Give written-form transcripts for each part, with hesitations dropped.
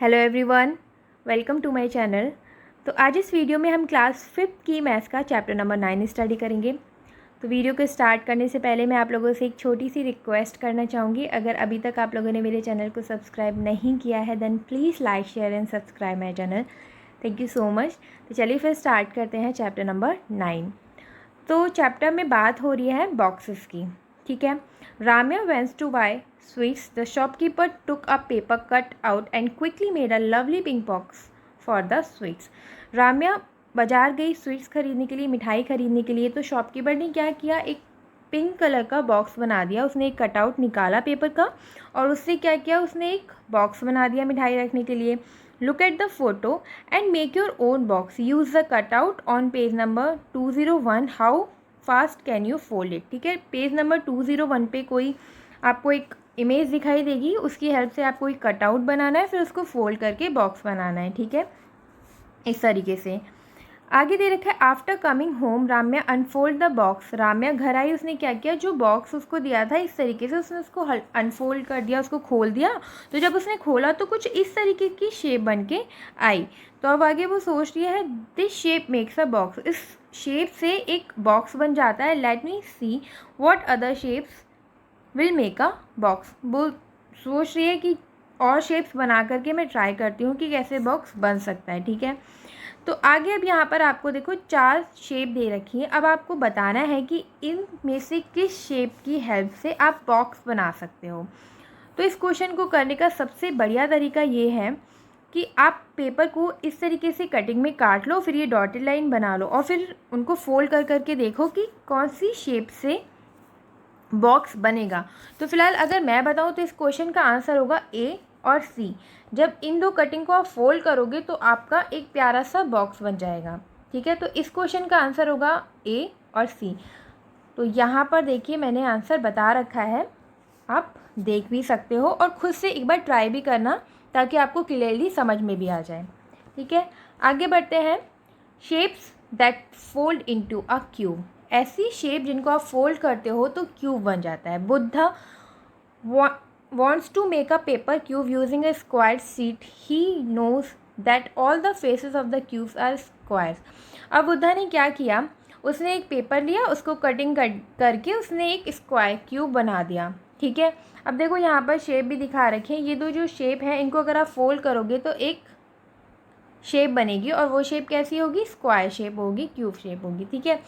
Hello everyone, welcome to my channel. तो आज इस वीडियो में हम क्लास 5th की मैथ्स का चैप्टर नंबर 9 स्टडी करेंगे। तो वीडियो को स्टार्ट करने से पहले मैं आप लोगों से एक छोटी सी रिक्वेस्ट करना चाहूँगी। अगर अभी तक आप लोगों ने मेरे चैनल को सब्सक्राइब नहीं किया है then please like share and subscribe my channel. Thank you so much. तो चलिए फिर स्टार्ट करते हैं चैप्टर नंबर 9। तो चैप्टर में बात हो रही है बॉक्सेस की, ठीक है। Ramya wants to buy sweets. The shopkeeper took a paper cut out and quickly made a lovely pink box for the sweets. Ramya बाजार गई स्वीट्स खरीदने के लिए, मिठाई खरीदने के लिए। तो शॉपकीपर ने क्या किया, एक पिंक कलर का बॉक्स बना दिया। उसने एक कटआउट निकाला पेपर का और उससे क्या किया, उसने एक बॉक्स बना दिया मिठाई रखने के लिए। Look at the photo and make your own box. Use the cutout on page number 201. How fast can you fold it. ठीक है, पेज नंबर 201 पे कोई आपको एक इमेज दिखाई देगी, उसकी हेल्प से आपको एक कटआउट बनाना है, फिर उसको फोल्ड करके बॉक्स बनाना है। ठीक है, इस तरीके से। आगे दे रखा है after coming home Ramya unfold the box. Ramya घर आई, उसने क्या किया, जो बॉक्स उसको दिया था इस तरीके से उसने उसको अनफोल्ड कर दिया, उसको खोल दिया। तो जब उसने खोला तो कुछ इस तरीके की शेप बन के आई। तो अब आगे वो सोच रही है this shape makes a box. इस शेप से एक बॉक्स बन जाता है। Let me see what other shapes will make a box. वो सोच रही है कि और शेप्स बना करके मैं ट्राई करती हूँ कि कैसे बॉक्स बन सकता है। ठीक है, तो आगे अब यहाँ पर आपको देखो 4 शेप दे रखी है। अब आपको बताना है कि इनमें से किस शेप की हेल्प से आप बॉक्स बना सकते हो। तो इस क्वेश्चन को करने का सबसे बढ़िया तरीका ये है कि आप पेपर को इस तरीके से कटिंग में काट लो, फिर ये डॉटेड लाइन बना लो और फिर उनको फोल्ड कर करके देखो कि कौन सी शेप से बॉक्स बनेगा। तो फिलहाल अगर मैं बताऊं तो इस क्वेश्चन का आंसर होगा ए और सी। जब इन दो कटिंग को आप फोल्ड करोगे तो आपका एक प्यारा सा बॉक्स बन जाएगा। ठीक है, तो इस क्वेश्चन का आंसर होगा ए और सी। तो यहाँ पर देखिए मैंने आंसर बता रखा है, आप देख भी सकते हो और ख़ुद से एक बार ट्राई भी करना ताकि आपको क्लियरली समझ में भी आ जाए। ठीक है, आगे बढ़ते हैं। Shapes that fold into a cube. ऐसी शेप जिनको आप फोल्ड करते हो तो क्यूब बन जाता है। Buddha wants to make a paper cube using a square sheet. He knows that all the faces of the cubes are squares. अब बुद्धा ने क्या किया, उसने एक पेपर लिया, उसको कटिंग करके उसने एक स्क्वायर क्यूब बना दिया। ठीक है, अब देखो यहाँ पर शेप भी दिखा रखे हैं। ये दो जो शेप है इनको अगर आप फोल्ड करोगे तो एक शेप बनेगी और वो शेप कैसी होगी, स्क्वायर शेप होगी, क्यूब शेप होगी। ठीक है,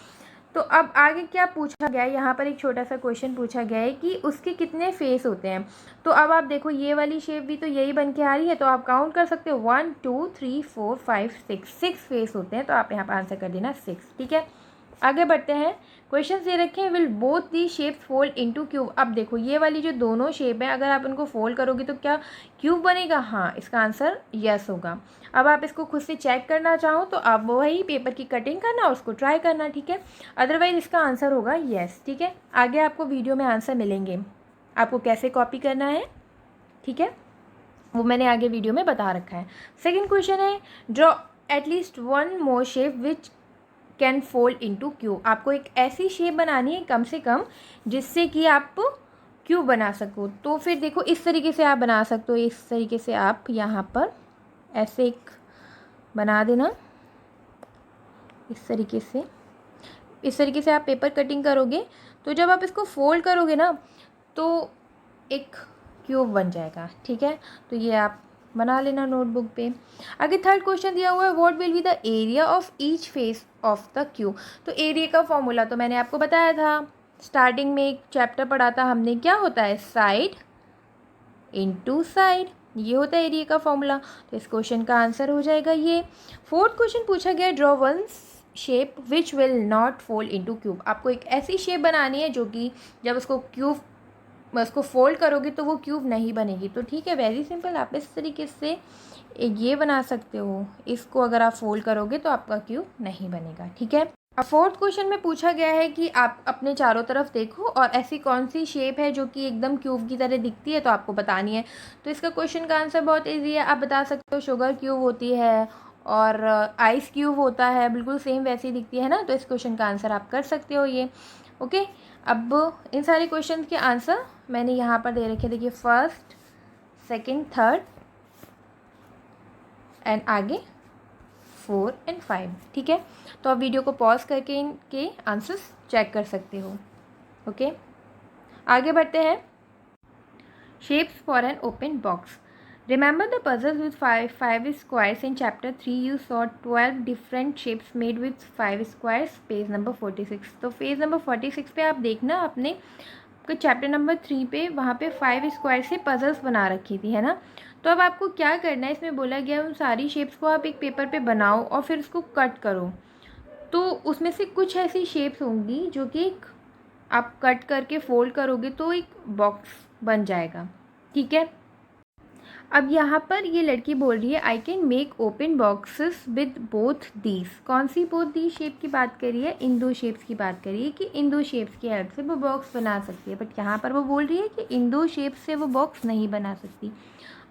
तो अब आगे क्या पूछा गया है, यहाँ पर एक छोटा सा क्वेश्चन पूछा गया है कि उसके कितने फेस होते हैं। तो अब आप देखो ये वाली शेप भी तो यही बन के आ रही है, तो आप काउंट कर सकते हो 1 2 3 4 5 6 फेस होते हैं। तो आप यहाँ पर आंसर कर देना 6। ठीक है, आगे बढ़ते हैं। क्वेश्चन दे रखे हैं will both the shape fold into cube. अब देखो ये वाली जो दोनों शेप है अगर आप उनको फोल्ड करोगे तो क्या क्यूब बनेगा। हाँ, इसका आंसर यस होगा। अब आप इसको खुद से चेक करना चाहो तो आप वही पेपर की कटिंग करना और उसको ट्राई करना। ठीक है, अदरवाइज इसका आंसर होगा यस। ठीक है, आगे आपको वीडियो में आंसर मिलेंगे, आपको कैसे कॉपी करना है। ठीक है, वो मैंने आगे वीडियो में बता रखा है। सेकेंड क्वेश्चन है draw at least one more shape which can fold into cube. आपको एक ऐसी शेप बनानी है कम से कम जिससे कि आप क्यूब बना सको। तो फिर देखो इस तरीके से आप बना सकते हो। इस तरीके से आप यहाँ पर ऐसे एक बना देना, इस तरीके से आप पेपर कटिंग करोगे तो जब आप इसको फोल्ड करोगे ना तो एक क्यूब बन जाएगा। ठीक है, तो ये आप बना लेना नोटबुक पे। आगे थर्ड क्वेश्चन दिया हुआ है what will be the area of each face of the cube. तो एरिया का फॉर्मूला तो मैंने आपको बताया था, स्टार्टिंग में एक चैप्टर पढ़ा था हमने, क्या होता है साइड इनटू साइड, ये होता है एरिया का फॉर्मूला। तो इस क्वेश्चन का आंसर हो जाएगा ये। फोर्थ क्वेश्चन पूछा गया draw one shape which will not fold into cube. आपको एक ऐसी शेप बनानी है जो कि जब उसको फोल्ड करोगे तो वो क्यूब नहीं बनेगी। तो ठीक है, वेरी सिंपल, आप इस तरीके से ये बना सकते हो। इसको अगर आप फोल्ड करोगे तो आपका क्यूब नहीं बनेगा। ठीक है, अब फोर्थ क्वेश्चन में पूछा गया है कि आप अपने चारों तरफ देखो और ऐसी कौन सी शेप है जो कि एकदम क्यूब की तरह दिखती है, तो आपको बतानी है। तो इसका क्वेश्चन का आंसर बहुत ईजी है, आप बता सकते हो शुगर क्यूब होती है और आइस क्यूब होता है, बिल्कुल सेम वैसी दिखती है ना। तो इस क्वेश्चन का आंसर आप कर सकते हो ये। ओके, अब इन सारे क्वेश्चन के आंसर मैंने यहाँ पर दे रखे। देखिए फर्स्ट, सेकंड, थर्ड एंड आगे 4 एंड 5। ठीक है, तो आप वीडियो को पॉज करके इनके आंसर्स चेक कर सकते हो। ओके, आगे बढ़ते हैं। Shapes for an open box. Remember the puzzles with five squares in chapter 3? You saw 12 different shapes made with 5 squares. Page number 46। तो पेज नंबर 46 पे आप देखना अपने चैप्टर नंबर 3 पे, वहाँ पे 5 स्क्वायर से पजल्स बना रखी थी, है ना। तो अब आपको क्या करना है, इसमें बोला गया उन सारी शेप्स को आप एक पेपर पे बनाओ और फिर उसको कट करो। तो उसमें से कुछ ऐसी शेप्स होंगी जो कि आप कट करके फोल्ड करोगे तो एक बॉक्स बन जाएगा। ठीक है, अब यहाँ पर ये लड़की बोल रही है I can make open boxes with both these. कौन सी बोथ दी शेप की बात करी है? इन दो शेप्स की बात करी है कि इन दो शेप्स की हेल्प से वो बॉक्स बना सकती है, बट यहाँ पर वो बोल रही है कि इन दो शेप्स से वो बॉक्स नहीं बना सकती।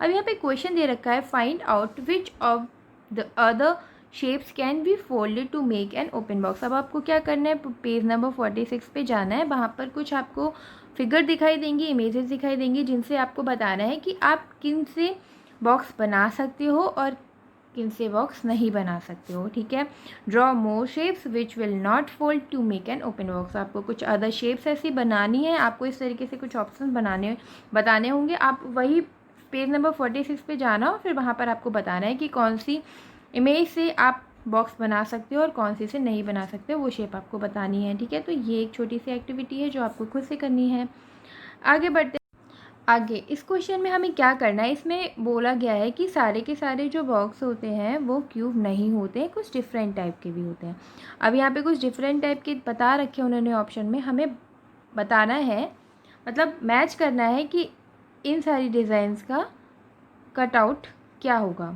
अब यहाँ पे क्वेश्चन दे रखा है find out which of the other shapes can be folded to make an open box. अब आपको क्या करना है, पेज नंबर 46 पे जाना है। वहाँ पर कुछ आपको फिगर दिखाई देंगी, इमेजेस दिखाई देंगी, जिनसे आपको बताना है कि आप किन से बॉक्स बना सकते हो और किन से बॉक्स नहीं बना सकते हो। ठीक है, draw more shapes which will not fold to make an open box. आपको कुछ अदर शेप्स ऐसी बनानी है, आपको इस तरीके से कुछ ऑप्शन बताने होंगे। आप वही पेज नंबर 46 पे जाना और फिर वहाँ पर आपको बताना है कि कौन सी इमेज से आप बॉक्स बना सकते हो और कौन सी से नहीं बना सकते हो, वो शेप आपको बतानी है। ठीक है, तो ये एक छोटी सी एक्टिविटी है जो आपको खुद से करनी है। आगे बढ़ते आगे, इस क्वेश्चन में हमें क्या करना है, इसमें बोला गया है कि सारे के सारे जो बॉक्स होते हैं वो क्यूब नहीं होते हैं, कुछ डिफरेंट टाइप के भी होते हैं। अब यहाँ पे कुछ डिफरेंट टाइप के बता रखे हैं उन्होंने ऑप्शन में, हमें बताना है, मतलब मैच करना है कि इन सारी डिज़ाइंस का कटआउट क्या होगा।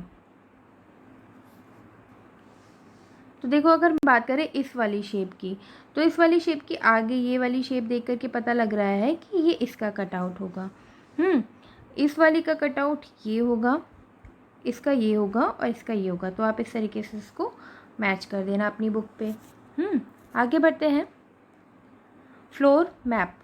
तो देखो, अगर हम बात करें इस वाली शेप की, तो इस वाली शेप की आगे ये वाली शेप देख करके पता लग रहा है कि ये इसका कटआउट होगा। इस वाली का कटआउट ये होगा, इसका ये होगा और इसका ये होगा। तो आप इस तरीके से इसको मैच कर देना अपनी बुक पे। आगे बढ़ते हैं। Floor map.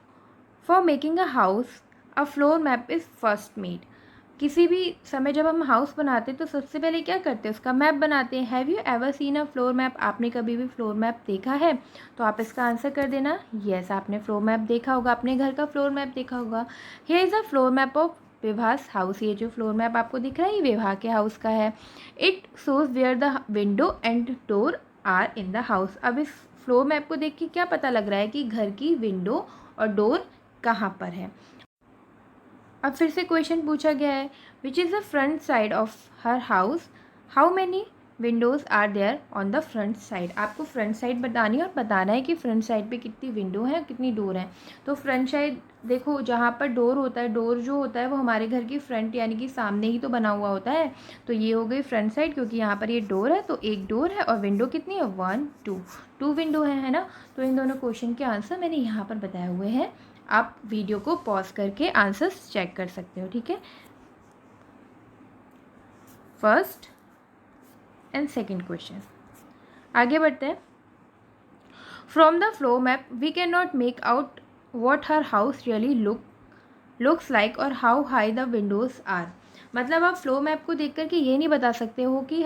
For making a house a floor map is first made. किसी भी समय जब हम हाउस बनाते हैं तो सबसे पहले क्या करते हैं, उसका मैप बनाते हैं। Have you ever seen a floor map? आपने कभी भी फ्लोर मैप देखा है? तो आप इसका आंसर कर देना यस, आपने फ्लोर मैप देखा होगा, अपने घर का फ्लोर मैप देखा होगा। Here is a floor map of Vibhas house. ये जो फ्लोर मैप आपको दिख रहा है ये विभा के हाउस का है। It shows where the window and door are in the house. अब इस फ्लोर मैप को देख के क्या पता लग रहा है कि घर की विंडो और डोर कहाँ पर है। अब फिर से क्वेश्चन पूछा गया है which is the front side of her house, how many windows are there on the front side. आपको फ्रंट साइड बतानी है और बताना है कि फ्रंट साइड पे कितनी विंडो है, कितनी डोर है। तो फ्रंट साइड देखो, जहाँ पर डोर होता है, डोर जो होता है वो हमारे घर की फ्रंट यानी कि सामने ही तो बना हुआ होता है। तो ये हो गई फ्रंट साइड, क्योंकि यहाँ पर ये डोर है तो एक डोर है, और विंडो कितनी है 1 2 विंडो है ना। तो इन दोनों क्वेश्चन के आंसर मैंने यहाँ पर बताए हुए हैं, आप वीडियो को पॉज करके आंसर्स चेक कर सकते हो। ठीक है, फर्स्ट एंड सेकंड क्वेश्चन। आगे बढ़ते हैं। From the floor map we can not make out what her house really looks like और how high the windows are. मतलब आप फ्लोर मैप को देख करके ये नहीं बता सकते हो कि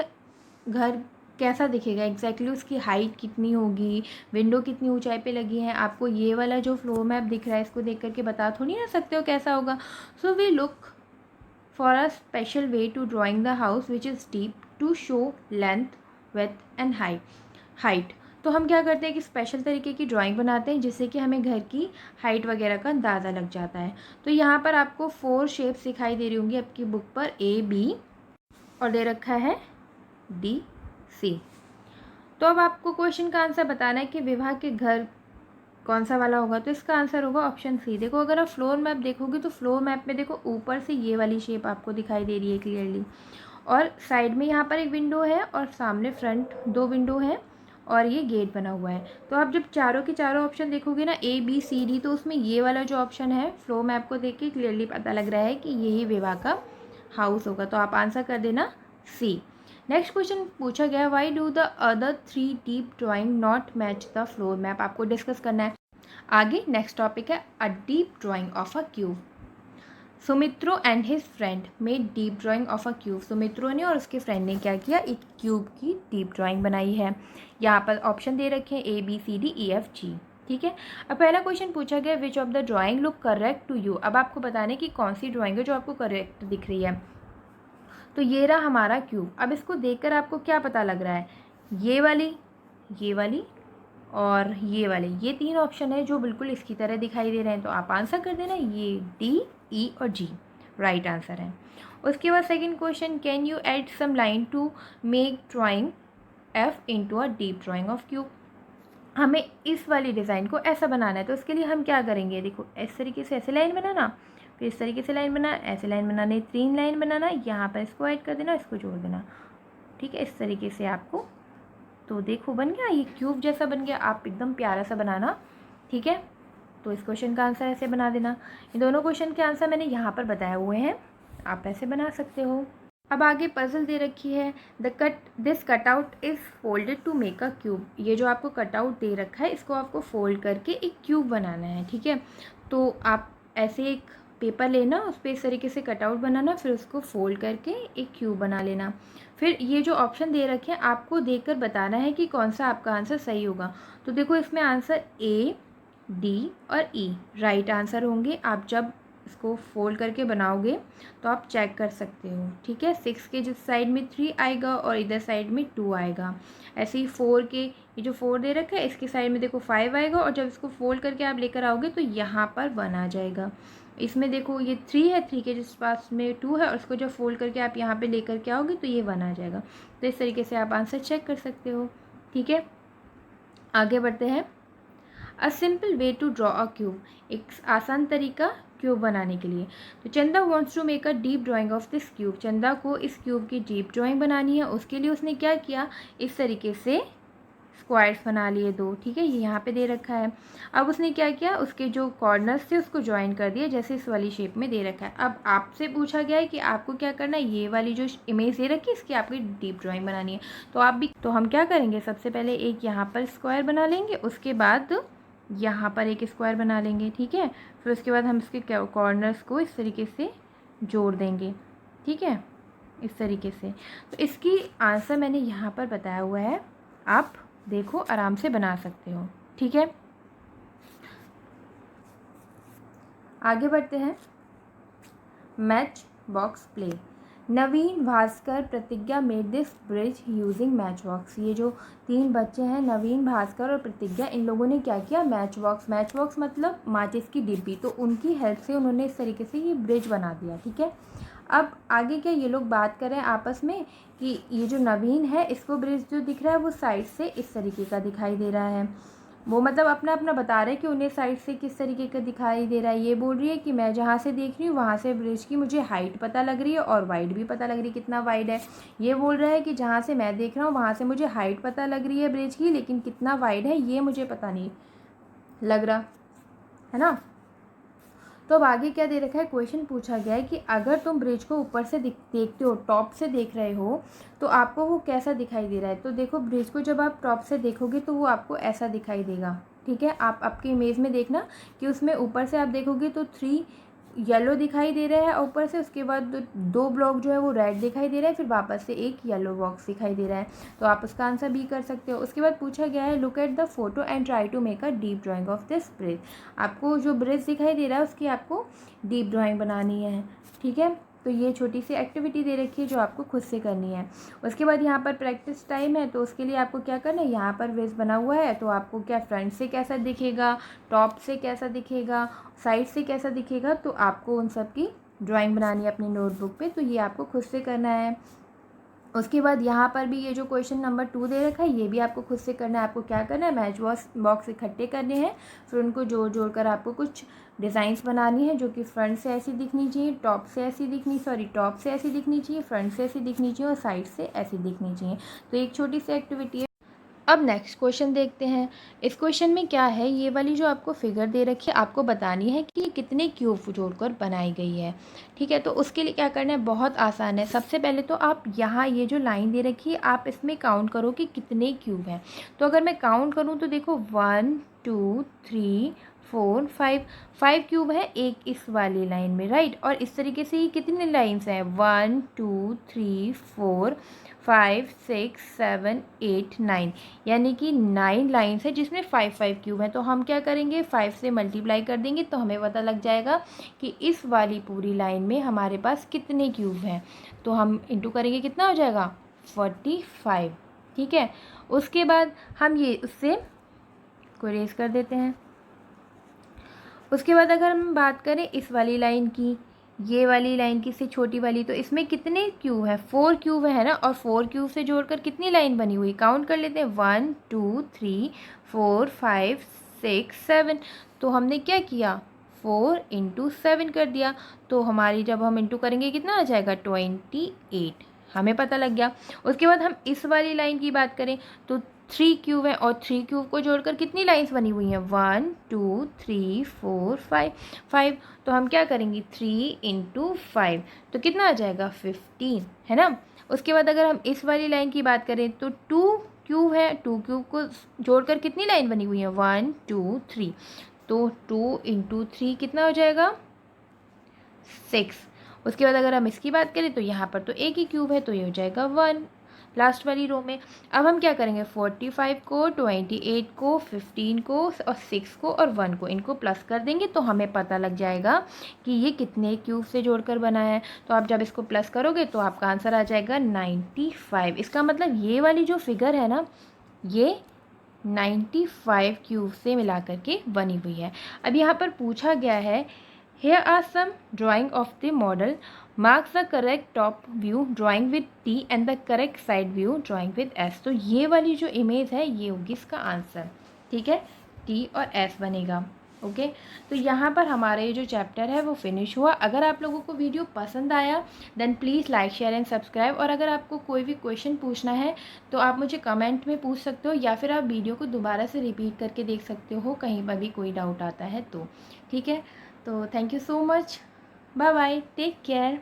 घर कैसा दिखेगा एग्जैक्टली, उसकी हाइट कितनी होगी, विंडो कितनी ऊंचाई पे लगी है। आपको ये वाला जो फ्लोर मैप दिख रहा है इसको देख करके बता थोड़ी ना सकते हो कैसा होगा। So we look for a special way to drawing the house which is deep to show length width and height. तो हम क्या करते हैं कि स्पेशल तरीके की ड्राइंग बनाते हैं जिससे कि हमें घर की हाइट वगैरह का अंदाज़ा लग जाता है। तो यहाँ पर आपको 4 शेप्स दिखाई दे रही होंगी आपकी बुक पर, A B और दे रखा है D C। तो अब आपको क्वेश्चन का आंसर बताना है कि विवाह के घर कौन सा वाला होगा। तो इसका आंसर होगा ऑप्शन सी। देखो, अगर आप फ्लोर मैप देखोगे तो फ्लोर मैप में देखो ऊपर से ये वाली शेप आपको दिखाई दे रही है क्लियरली, और साइड में यहाँ पर एक विंडो है और सामने फ्रंट 2 विंडो है और ये गेट बना हुआ है। तो आप जब चारों के चारों ऑप्शन देखोगे ना A B C D, तो उसमें ये वाला जो ऑप्शन है फ्लोर मैप को देख के क्लियरली पता लग रहा है कि यही विवाह का हाउस होगा। तो आप आंसर कर देना सी। नेक्स्ट क्वेश्चन पूछा गया why do the other 3 deep drawing not match the floor map. आपको डिस्कस करना है आगे। नेक्स्ट टॉपिक है अ deep drawing of a cube. Sumitro and his friend made deep drawing of a cube. Sumitro ने और उसके फ्रेंड ने क्या किया, एक क्यूब की डीप ड्राइंग बनाई है। यहाँ पर ऑप्शन दे रखे हैं ABCDEFG। ठीक है। अब पहला क्वेश्चन पूछा गया which of the drawing look correct to you. अब आपको बताने की कौन सी ड्राइंग है जो आपको करेक्ट दिख रही है। तो ये रहा हमारा क्यूब। अब इसको देखकर आपको क्या पता लग रहा है, ये वाली और ये वाले, ये 3 ऑप्शन है जो बिल्कुल इसकी तरह दिखाई दे रहे हैं। तो आप आंसर कर देना, ये D, E और G राइट आंसर है। उसके बाद second question, can you add some line to make drawing F into a deep drawing of cube. हमें इस वाली डिज़ाइन को ऐसा बनाना है, तो उसके लिए हम क्या करेंगे, देखो इस तरीके से ऐसे लाइन बनाना, फिर इस तरीके से लाइन बनाना, ऐसे लाइन बनाने, 3 लाइन बनाना, यहाँ पर इसको ऐड कर देना, इसको जोड़ देना। ठीक है, इस तरीके से आपको, तो देखो बन गया, ये क्यूब जैसा बन गया। आप एकदम प्यारा सा बनाना। ठीक है, तो इस क्वेश्चन का आंसर ऐसे बना देना। इन दोनों क्वेश्चन के आंसर मैंने यहाँ पर बताए हुए हैं, आप ऐसे बना सकते हो। अब आगे पजल दे रखी है, this cutout is folded to make a cube. ये जो आपको कटआउट दे रखा है, इसको आपको फोल्ड करके एक क्यूब बनाना है। ठीक है, तो आप ऐसे एक पेपर लेना, उस पर इस तरीके से कटआउट बनाना, फिर उसको फोल्ड करके एक क्यूब बना लेना। फिर ये जो ऑप्शन दे रखे हैं, आपको देखकर बताना है कि कौन सा आपका आंसर सही होगा। तो देखो इसमें आंसर A, D और E राइट आंसर होंगे। आप जब इसको फोल्ड करके बनाओगे तो आप चेक कर सकते हो। ठीक है, 6 के जिस साइड में 3 आएगा और इधर साइड में 2 आएगा। ऐसे ही 4 के, ये जो 4 दे रखा है, इसके साइड में देखो 5 आएगा, और जब इसको फोल्ड करके आप लेकर आओगे तो यहाँ पर 1 आ जाएगा। इसमें देखो ये 3 है, 3 के जिस पास में 2 है, और इसको जब फोल्ड करके आप यहाँ पे लेकर के आओगे तो ये 1 आ जाएगा। तो इस तरीके से आप आंसर चेक कर सकते हो। ठीक है, आगे बढ़ते हैं। A simple way to draw a cube, एक आसान तरीका क्यूब बनाने के लिए। तो Chanda wants to make a deep drawing of this cube. Chanda को इस क्यूब की डीप ड्राइंग बनानी है। उसके लिए उसने क्या किया, इस तरीके से स्क्वायर्स बना लिए 2। ठीक है, ये यहाँ पे दे रखा है। अब उसने क्या किया, उसके जो कॉर्नर्स थे उसको ज्वाइन कर दिया, जैसे इस वाली शेप में दे रखा है। अब आपसे पूछा गया है कि आपको क्या करना है, ये वाली जो इमेज दे रखी है इसकी आपकी डीप ड्राइंग बनानी है। तो आप भी, तो हम क्या करेंगे, सबसे पहले एक यहाँ पर स्क्वायर बना लेंगे, उसके बाद यहाँ पर एक स्क्वायर बना लेंगे। ठीक है, फिर उसके बाद हम इसके कॉर्नर्स को इस तरीके से जोड़ देंगे। ठीक है, इस तरीके से। तो इसकी आंसर मैंने यहाँ पर बताया हुआ है, आप देखो आराम से बना सकते हो। ठीक है, आगे बढ़ते हैं। मैच बॉक्स प्ले, नवीन, भास्कर, प्रतिज्ञा made this bridge using match box. ये जो 3 बच्चे हैं, नवीन, भास्कर और प्रतिज्ञा, इन लोगों ने क्या किया, मैच बॉक्स मतलब माचिस की डिब्बी, तो उनकी हेल्प से उन्होंने इस तरीके से ये ब्रिज बना दिया। ठीक है, अब आगे क्या ये लोग बात करें आपस में कि ये जो नवीन है, इसको ब्रिज जो दिख रहा है वो साइड से इस तरीके का दिखाई दे रहा है। वो मतलब अपना अपना बता रहे हैं कि उन्हें साइड से किस तरीके का दिखाई दे रहा है। ये बोल रही है कि मैं जहाँ से देख रही हूँ वहाँ से ब्रिज की मुझे हाइट पता लग रही है और वाइड भी पता लग रही है, कितना वाइड है। ये बोल रहा है कि जहाँ से मैं देख रहा हूँ वहाँ से मुझे हाइट पता लग रही है ब्रिज की, लेकिन कितना वाइड है ये मुझे पता नहीं लग रहा है ना। तो अब आगे क्या दे रखा है, क्वेश्चन पूछा गया है कि अगर तुम ब्रिज को ऊपर से देखते हो, टॉप से देख रहे हो, तो आपको वो कैसा दिखाई दे रहा है। तो देखो ब्रिज को जब आप टॉप से देखोगे तो वो आपको ऐसा दिखाई देगा। ठीक है, आप आपकी इमेज में देखना कि उसमें ऊपर से आप देखोगे तो 3 येलो दिखाई दे रहा है ऊपर से, उसके बाद 2 ब्लॉक जो है वो रेड दिखाई दे रहा है, फिर वापस से एक येलो बॉक्स दिखाई दे रहा है। तो आप उसका आंसर भी कर सकते हो। उसके बाद पूछा गया है, look at the photo and try to make a deep drawing of this bridge. आपको जो ब्रिज दिखाई दे रहा है उसकी आपको डीप ड्राइंग बनानी है। ठीक है, तो ये छोटी सी एक्टिविटी दे रखी है जो आपको खुद से करनी है। उसके बाद यहाँ पर प्रैक्टिस टाइम है, तो उसके लिए आपको क्या करना है, यहाँ पर ब्रिज बना हुआ है, तो आपको क्या फ्रंट से कैसा दिखेगा, टॉप से कैसा दिखेगा, साइड से कैसा दिखेगा, तो आपको उन सब की ड्राइंग बनानी है अपनी नोटबुक पे। तो ये आपको खुद से करना है। उसके बाद यहाँ पर भी ये जो क्वेश्चन नंबर 2 दे रखा है, ये भी आपको खुद से करना है। आपको क्या करना है, मैच बॉक्स इकट्ठे करने हैं, फिर उनको जोड़ जोड़ कर आपको कुछ डिज़ाइंस बनानी है, जो कि फ्रंट से ऐसी दिखनी चाहिए, टॉप से ऐसी दिखनी चाहिए, फ्रंट से ऐसी दिखनी चाहिए और साइड से ऐसी दिखनी चाहिए। तो एक छोटी सी एक्टिविटी है। अब नेक्स्ट क्वेश्चन देखते हैं। इस क्वेश्चन में क्या है, ये वाली जो आपको फिगर दे रखी है, आपको बतानी है कि कितने क्यूब जोड़कर बनाई गई है। ठीक है, तो उसके लिए क्या करना है, बहुत आसान है। सबसे पहले तो आप यहाँ ये जो लाइन दे रखी है, आप इसमें काउंट करो कि कितने क्यूब हैं। तो अगर मैं काउंट करूँ तो देखो 1 2 3 4 5, 5 क्यूब है एक इस वाली लाइन में, राइट। और इस तरीके से ये कितनी लाइन्स हैं, 1 2 3 4 5 6 7 8 9, यानी कि 9 लाइन्स है जिसमें 5 5 क्यूब हैं। तो हम क्या करेंगे, 5 से मल्टीप्लाई कर देंगे तो हमें पता लग जाएगा कि इस वाली पूरी लाइन में हमारे पास कितने क्यूब हैं। तो हम इंटू करेंगे, कितना हो जाएगा, 45, ठीक है। उसके बाद हम ये उससे को रेस कर देते हैं। उसके बाद अगर हम बात करें इस वाली लाइन की, ये वाली लाइन की से छोटी वाली, तो इसमें कितने क्यूब है, 4 क्यूब है ना। और 4 क्यूब से जोड़कर कितनी लाइन बनी हुई, काउंट कर लेते हैं, 1 2 3 4 5 6 7। तो हमने क्या किया, 4 इंटू 7 कर दिया। तो हमारी जब हम इंटू करेंगे कितना आ जाएगा, 28, हमें पता लग गया। उसके बाद हम इस वाली लाइन की बात करें तो 3 क्यूब है और 3 क्यूब को जोड़कर कितनी लाइंस बनी हुई हैं, 1 2 3 4 5। तो हम क्या करेंगे, 3 इंटू 5, तो कितना आ जाएगा, 15, है ना। उसके बाद अगर हम इस वाली लाइन की बात करें तो 2 क्यूब है, 2 क्यूब को जोड़कर कितनी लाइन बनी हुई है, 1 2 3। तो 2 इंटू 3 कितना हो जाएगा, 6। उसके बाद अगर हम इसकी बात करें तो यहाँ पर तो एक ही क्यूब है तो ये हो जाएगा 1 लास्ट वाली रो में। अब हम क्या करेंगे, 45 को, 28 को, 15 को और 6 को और 1 को, इनको प्लस कर देंगे तो हमें पता लग जाएगा कि ये कितने क्यूब से जोड़कर बना है। तो आप जब इसको प्लस करोगे तो आपका आंसर आ जाएगा 95। इसका मतलब ये वाली जो फिगर है ना, ये 95 क्यूब से मिला करके बनी हुई है। अब यहाँ पर पूछा गया है, here are some drawing of the model, marks the correct top view drawing with T and the correct side view drawing with S। तो ये वाली जो इमेज है ये होगी इसका आंसर, ठीक है, T और S बनेगा। ओके तो यहाँ पर हमारा ये जो चैप्टर है वो फिनिश हुआ। अगर आप लोगों को वीडियो पसंद आया then please like share and subscribe. और अगर आपको कोई भी क्वेश्चन पूछना है तो आप मुझे कमेंट में पूछ सकते हो या फिर आप वीडियो को दोबारा से रिपीट करके देख सकते हो, कहीं पर भी कोई डाउट आता है तो, ठीक है। तो thank you so much, bye bye, take care.